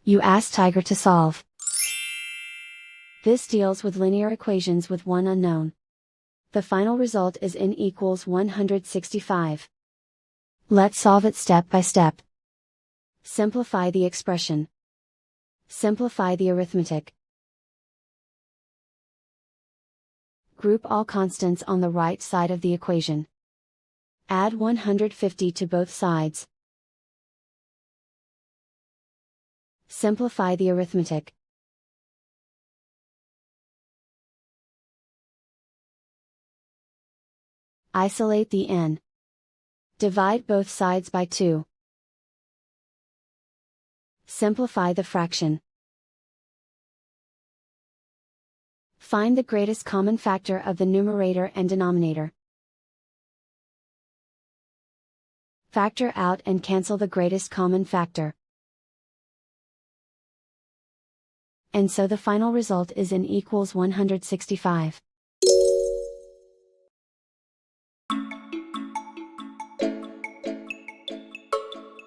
You ask Tiger to solve. This deals with linear equations with one unknown. The final result is n equals 165. Let's solve it step by step. Simplify the expression. Simplify the arithmetic. Group all constants on the right side of the equation. Add 150 to both sides. Simplify the arithmetic. Isolate the n. Divide both sides by 2. Simplify the fraction. Find the greatest common factor of the numerator and denominator. Factor out and cancel the greatest common factor. And so the final result is n equals 165.